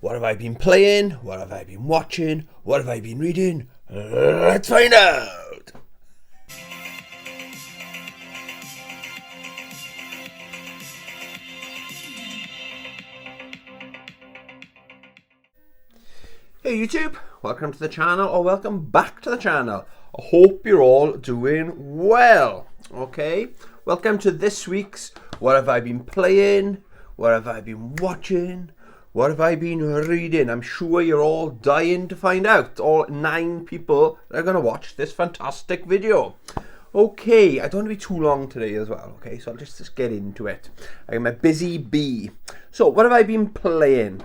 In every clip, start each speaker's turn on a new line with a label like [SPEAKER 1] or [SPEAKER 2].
[SPEAKER 1] What have I been playing? What have I been watching? What have I been reading? Let's find out! Hey YouTube, welcome to the channel, or welcome back to the channel. I hope you're all doing well, okay? Welcome to this week's What Have I Been Playing? What have I been watching? What have I been reading? I'm sure you're all dying to find out. All 9 people that are going to watch this fantastic video. Okay, I don't want to be too long today as well, okay? So I'll just get into it. I'm a busy bee. So, what have I been playing?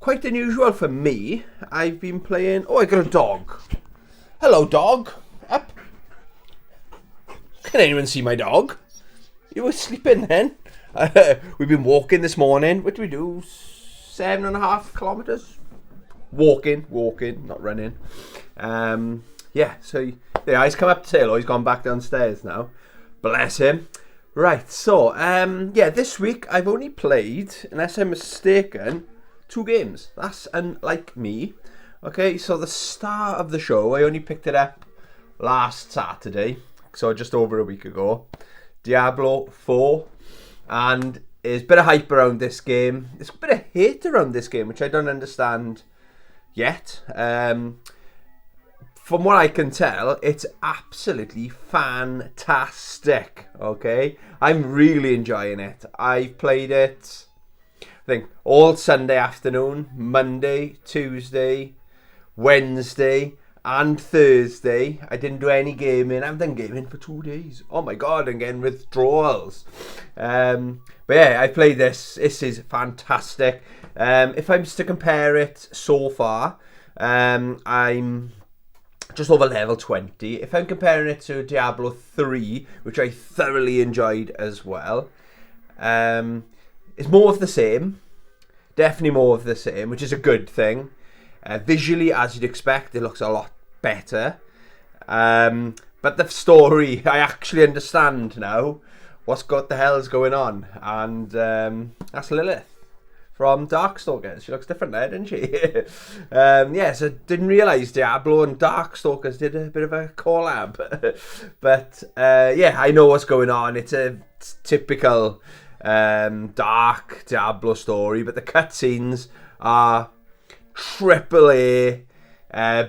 [SPEAKER 1] Quite unusual for me. I've been playing... Oh, I got a dog. Hello, dog. Up. Can anyone see my dog? You were sleeping then. We've been walking this morning. What do we do? 7.5 kilometers? Walking, not running. Yeah, so the eyes come up to say hello. He's gone back downstairs now. Bless him. Right, so, yeah, this week I've only played, unless I'm mistaken, 2 games. That's unlike me. Okay, so the start of the show, I only picked it up last Saturday, so just over a week ago. Diablo 4, and there's a bit of hype around this game. There's a bit of hate around this game, which I don't understand yet. From what I can tell, it's absolutely fantastic, okay? I'm really enjoying it. I've played it, I think, all Sunday afternoon, Monday, Tuesday, Wednesday, and Thursday. I didn't do any gaming. I haven't done gaming for 2 days. Oh my god, I'm getting withdrawals. But yeah, I played this. This is fantastic. If I'm to compare it so far, I'm just over level 20. If I'm comparing it to Diablo 3, which I thoroughly enjoyed as well, it's more of the same. Definitely more of the same, which is a good thing. Visually, as you'd expect, it looks a lot better. But the story, I actually understand now what the hell's going on. And that's Lilith from Darkstalkers. She looks different there, didn't she? Yeah, so didn't realise Diablo and Darkstalkers did a bit of a collab. But yeah, I know what's going on. It's a typical dark Diablo story, but the cutscenes are AAA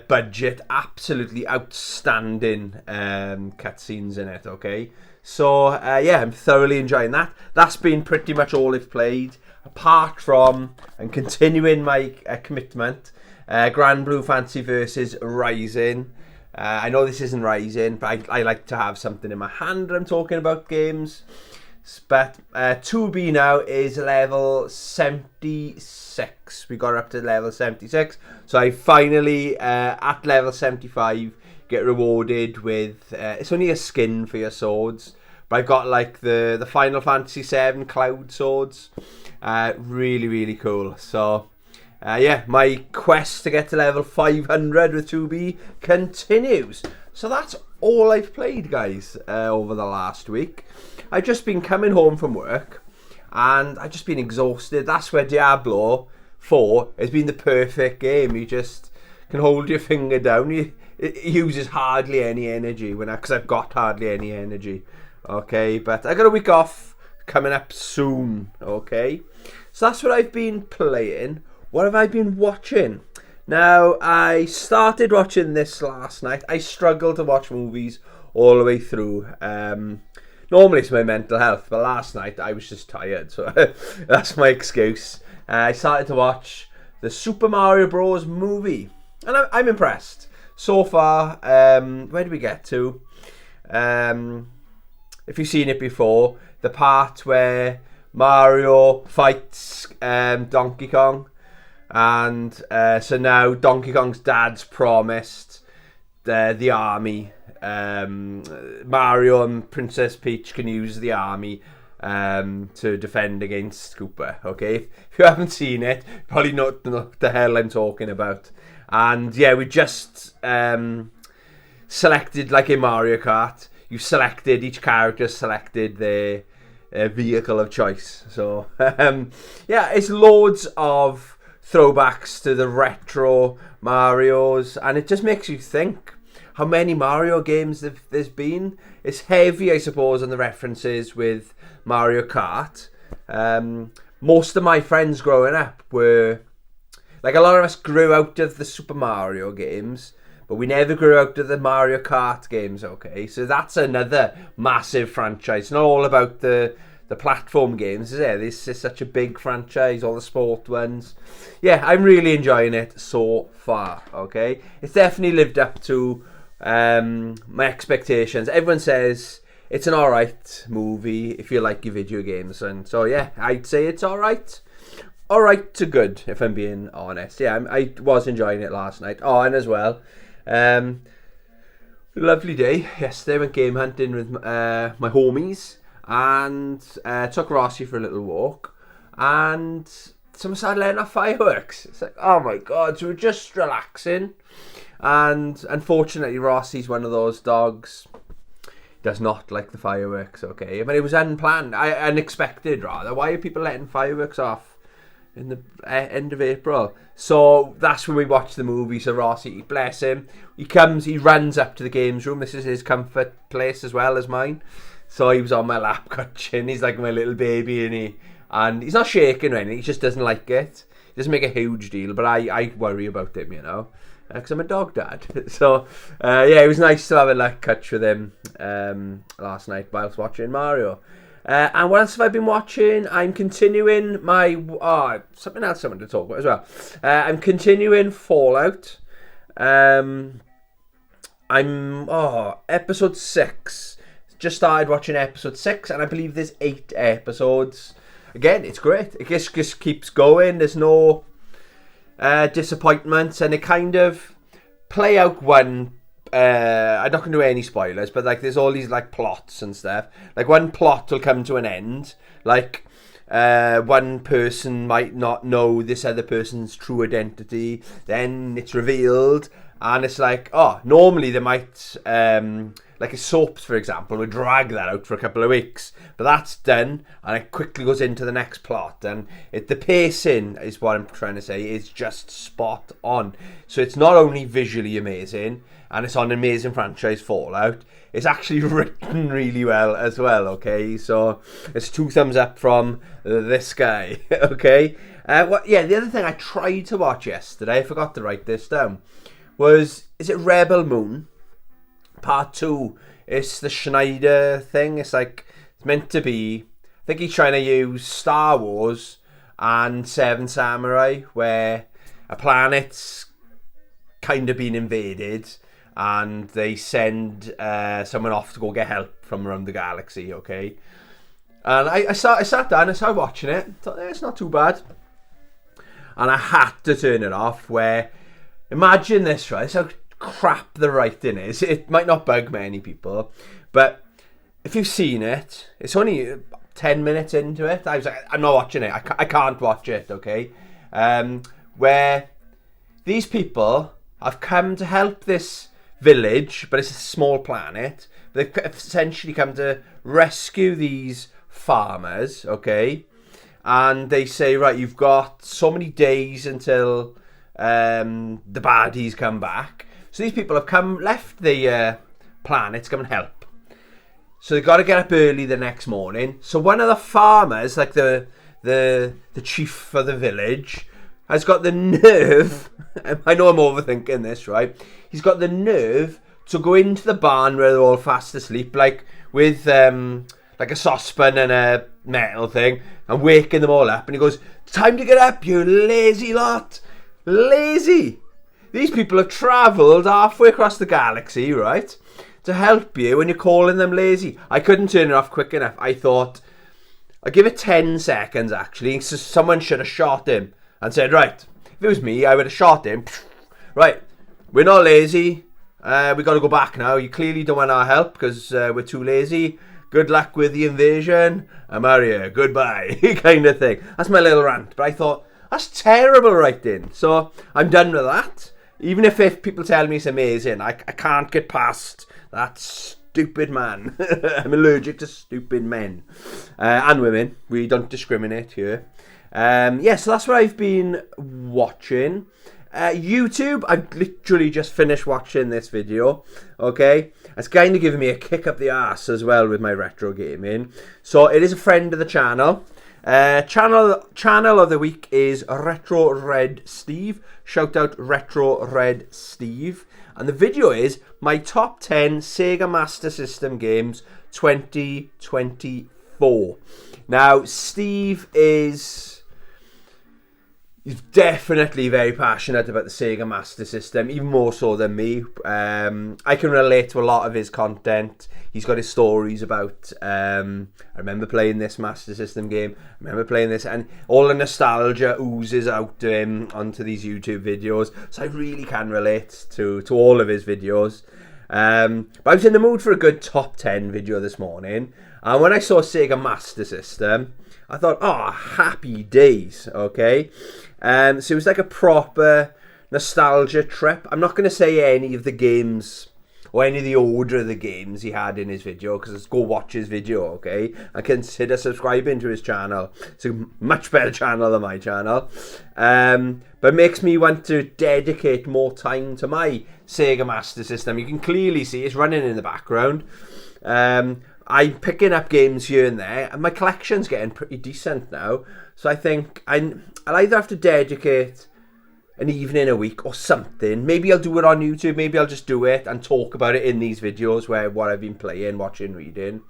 [SPEAKER 1] budget, absolutely outstanding cutscenes in it, okay? So, yeah, I'm thoroughly enjoying that. That's been pretty much all I've played, apart from, and continuing my commitment, Grand Blue Fantasy versus Rising. I know this isn't Rising, but I like to have something in my hand when I'm talking about games. But 2B now is level 76. We got up to level 76. So I finally, at level 75, get rewarded with... it's only a skin for your swords. But I've got like the Final Fantasy VII Cloud swords. Really, really cool. So, yeah, my quest to get to level 500 with 2B continues. So that's all I've played, guys, over the last week. I've just been coming home from work, and I've just been exhausted. That's where Diablo 4 has been the perfect game. You just can hold your finger down. It uses hardly any energy, because I've got hardly any energy. Okay, but I got a week off coming up soon, okay? So that's what I've been playing. What have I been watching? Now, I started watching this last night. I struggle to watch movies all the way through. Normally it's my mental health, but last night I was just tired, so that's my excuse. I started to watch the Super Mario Bros. Movie, and I'm impressed. So far, where did we get to? If you've seen it before, the part where Mario fights Donkey Kong, and so now Donkey Kong's dad's promised the army. Mario and Princess Peach can use the army to defend against Koopa, okay? If you haven't seen it, you probably know what the hell I'm talking about. And yeah, we just selected, like in Mario Kart, each character selected their vehicle of choice. So yeah, it's loads of throwbacks to the retro Marios, and it just makes you think how many Mario games there's been. It's heavy, I suppose, on the references with Mario Kart. Most of my friends growing up were, like, a lot of us grew out of the Super Mario games, but we never grew out of the Mario Kart games, okay? So that's another massive franchise. It's not all about the platform games, is it? This is such a big franchise, all the sport ones. Yeah, I'm really enjoying it so far, okay? It's definitely lived up to my expectations. Everyone says it's an alright movie if you like your video games, and so yeah, I'd say it's alright to good, if I'm being honest. Yeah, I was enjoying it last night. Oh, and as well, lovely day yesterday. Went game hunting with my homies, and took Rossi for a little walk, and someone started letting off fireworks. It's like, oh my god, so we're just relaxing. And unfortunately, Rossi's one of those dogs, does not like the fireworks, okay? I mean, it was unplanned, unexpected rather. Why are people letting fireworks off in the end of April? So that's when we watched the movie. So Rossi, bless him, he runs up to the games room. This is his comfort place as well as mine. So he was on my lap catching. He's like my little baby, and he's not shaking or anything. He just doesn't like it. He doesn't make a huge deal, but I worry about him, you know, because I'm a dog dad. So yeah, it was nice to have a lap catch with him last night whilst watching Mario. And what else have I been watching? I'm continuing my something else I want to talk about as well. I'm continuing Fallout. I'm episode 6. Just started watching episode 6, and I believe there's 8 episodes. Again, it's great. It just keeps going. There's no disappointments, and it kind of play out one. I'm not going to do any spoilers, but like there's all these like plots and stuff. Like one plot will come to an end. Like one person might not know this other person's true identity. Then it's revealed, and it's like, oh, normally they might like a soaps, for example, would drag that out for a couple of weeks, but that's done, and it quickly goes into the next plot, and the pacing is what I'm trying to say is just spot on. So it's not only visually amazing, and it's on an amazing franchise, Fallout, it's actually written really well as well, okay? So it's 2 thumbs up from this guy, okay? The other thing I tried to watch yesterday, I forgot to write this down, is it Rebel Moon? Part 2. It's the Schneider thing. It's meant to be, I think he's trying to use Star Wars and Seven Samurai, where a planet's kind of been invaded and they send someone off to go get help from around the galaxy, okay? And I sat down, I started watching it, thought, it's not too bad, and I had to turn it off. Where, imagine this, right? So crap the writing is. It might not bug many people, but if you've seen it, it's only 10 minutes into it. I was like, I'm not watching it. I can't watch it, okay? Where these people have come to help this village, but it's a small planet. They've essentially come to rescue these farmers, okay? And they say, right, you've got so many days until the baddies come back. So these people have left the planet to come and help. So they've got to get up early the next morning. So one of the farmers, like the chief for the village, has got the nerve, I know I'm overthinking this, right? He's got the nerve to go into the barn where they're all fast asleep, like with like a saucepan and a metal thing, and waking them all up. And he goes, time to get up, you lazy lot. Lazy. These people have travelled halfway across the galaxy, right, to help you, and you're calling them lazy. I couldn't turn it off quick enough. I thought, I'd give it 10 seconds, actually. So someone should have shot him and said, right, if it was me, I would have shot him. Right, we're not lazy. We got to go back now. You clearly don't want our help because we're too lazy. Good luck with the invasion. Mario, goodbye, kind of thing. That's my little rant. But I thought, that's terrible writing. So I'm done with that. Even if people tell me it's amazing, I can't get past that stupid man. I'm allergic to stupid men. And women. We don't discriminate here. Yeah, so that's what I've been watching. YouTube, I've literally just finished watching this video, okay? It's kind of giving me a kick up the arse as well with my retro gaming. So it is a friend of the channel. Channel of the week is Retro Red Steve. Shout out Retro Red Steve. And the video is my top 10 Sega Master System games 2024. Now, Steve is... He's definitely very passionate about the Sega Master System, even more so than me. I can relate to a lot of his content. He's got his stories about, I remember playing this Master System game, I remember playing this, and all the nostalgia oozes out to him onto these YouTube videos. So I really can relate to all of his videos. But I was in the mood for a good top 10 video this morning. And when I saw Sega Master System, I thought, oh, happy days, okay? So it was like a proper nostalgia trip. I'm not going to say any of the games or any of the order of the games he had in his video, because let's go watch his video, okay? And consider subscribing to his channel. It's a much better channel than my channel. But it makes me want to dedicate more time to my Sega Master System. You can clearly see it's running in the background. I'm picking up games here and there, and my collection's getting pretty decent now. So I think I'll either have to dedicate an evening a week or something. Maybe I'll do it on YouTube. Maybe I'll just do it and talk about it in these videos where what I've been playing, watching, reading.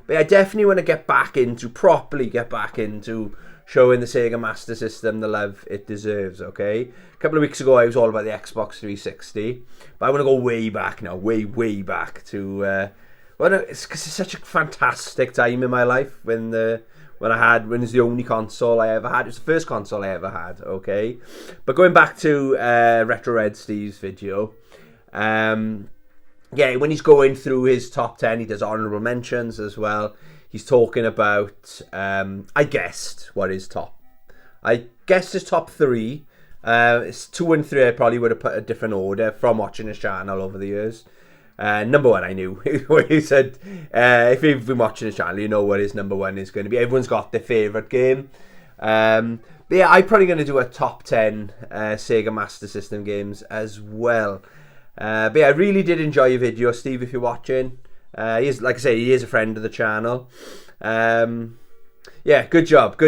[SPEAKER 1] But I definitely want to properly get back into showing the Sega Master System the love it deserves, okay? A couple of weeks ago, I was all about the Xbox 360. But I want to go way back now, way back to... Well, it's because it's such a fantastic time in my life when it was the only console I ever had. It was the first console I ever had, okay? But going back to Retro Red Steve's video, yeah, when he's going through his top 10, he does honourable mentions as well. He's talking about, I guessed his top 3. It's 2 and 3 I probably would have put a different order from watching his channel over the years. Number 1 I knew, where he said, if you've been watching his channel, you know what his number 1 is going to be. Everyone's got their favourite game. But yeah, I'm probably going to do a top 10 Sega Master System games as well. But yeah, I really did enjoy your video, Steve, if you're watching. Like I say, he is a friend of the channel. Yeah, good job.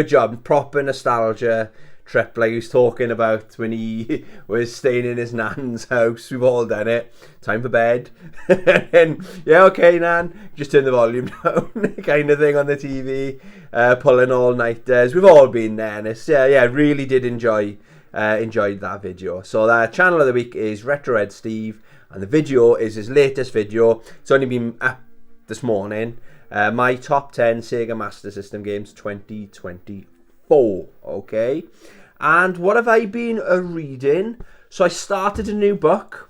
[SPEAKER 1] Proper nostalgia trip, like he was talking about when he was staying in his nan's house. We've all done it. Time for bed. And yeah, okay, nan, just turn the volume down, kind of thing on the TV. Pulling all-nighters. We've all been there. And it's, yeah, really did enjoyed that video. So the channel of the week is Retro Red Steve, and the video is his latest video. It's only been up this morning. My top 10 Sega Master System games 2024. Okay. And what have I been reading? So I started a new book.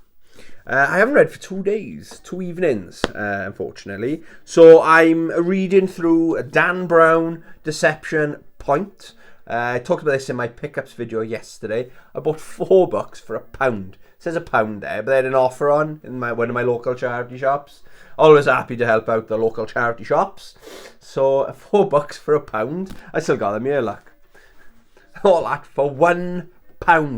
[SPEAKER 1] I haven't read for 2 days, 2 evenings, unfortunately. So I'm reading through Dan Brown, Deception Point. I talked about this in my pickups video yesterday. I bought 4 books for £1. It says £1 there, but they had an offer on in one of my local charity shops. Always happy to help out the local charity shops. So 4 bucks for £1. I still got them here, look. All that for £1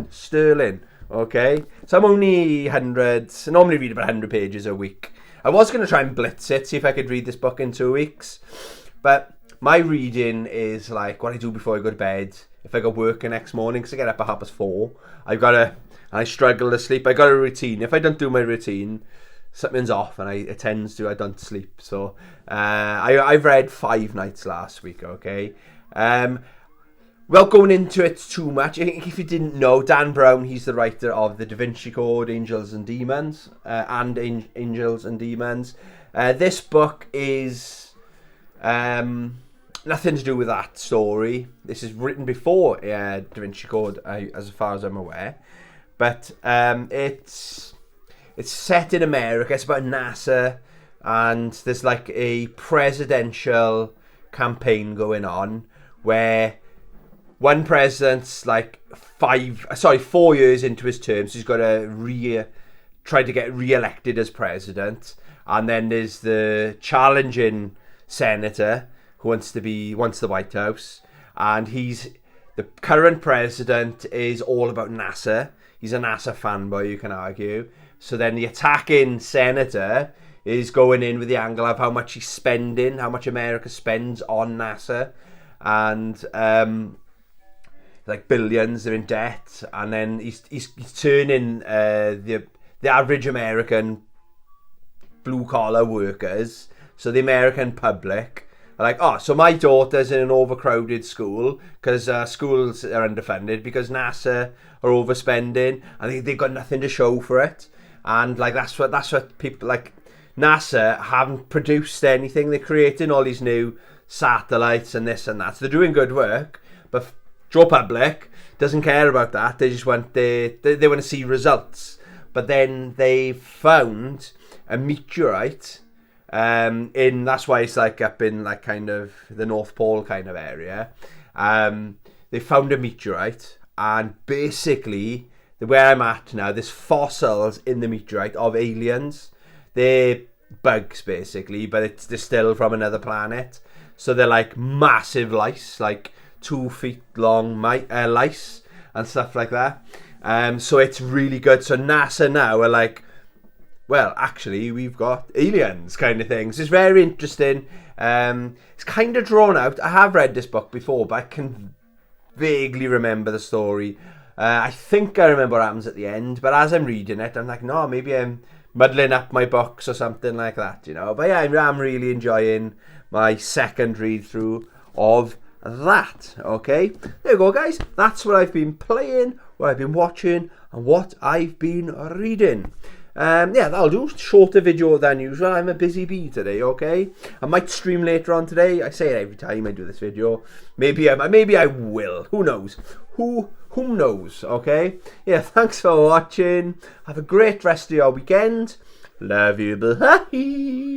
[SPEAKER 1] sterling. Okay, so I'm only I normally read about 100 pages a week. I was going to try and blitz it, see if I could read this book in 2 weeks. But my reading is like what I do before I go to bed. If I got work the next morning, because I get up at 4:30, I struggle to sleep. I got a routine. If I don't do my routine, something's off, and I don't sleep. So I've read 5 nights last week, okay? Well, going into it too much, if you didn't know, Dan Brown, he's the writer of the Da Vinci Code, Angels and Demons, Angels and Demons. This book is nothing to do with that story. This is written before Da Vinci Code, as far as I'm aware. But it's set in America. It's about NASA, and there's like a presidential campaign going on where one president's like 4 years into his term, so he's got to try to get re-elected as president. And then there's the challenging senator who wants the White House, and the the current president is all about NASA. He's a NASA fanboy, you can argue. So then the attacking senator is going in with the angle of how much he's spending, how much America spends on NASA. And like billions, they're in debt. And then he's turning the average American blue-collar workers, so the American public, are like, oh, so my daughter's in an overcrowded school because schools are underfunded because NASA are overspending and they've got nothing to show for it. And like that's what people like. NASA haven't produced anything. They're creating all these new satellites and this and that. So they're doing good work, but Joe Public doesn't care about that. They just want they want to see results. But then they found a meteorite that's why it's like up in like kind of the North Pole kind of area. They found a meteorite, and basically where I'm at now, there's fossils in the meteorite of aliens. They're bugs basically, but they're still from another planet. So they're like massive lice, like 2 feet long lice and stuff like that. So it's really good. So NASA now are like, well, actually, we've got aliens kind of things. It's very interesting. It's kind of drawn out. I have read this book before, but I can vaguely remember the story. I think I remember what happens at the end, but as I'm reading it, I'm like, no, maybe I'm muddling up my books or something like that, you know. But yeah, I'm really enjoying my second read through of that. Okay, there you go, guys. That's what I've been playing, what I've been watching, and what I've been reading. Yeah, that'll do. Shorter video than usual. I'm a busy bee today, okay? I might stream later on today. I say it every time I do this video. Maybe I will. Who knows? Who knows, okay? Yeah, thanks for watching. Have a great rest of your weekend. Love you, bye.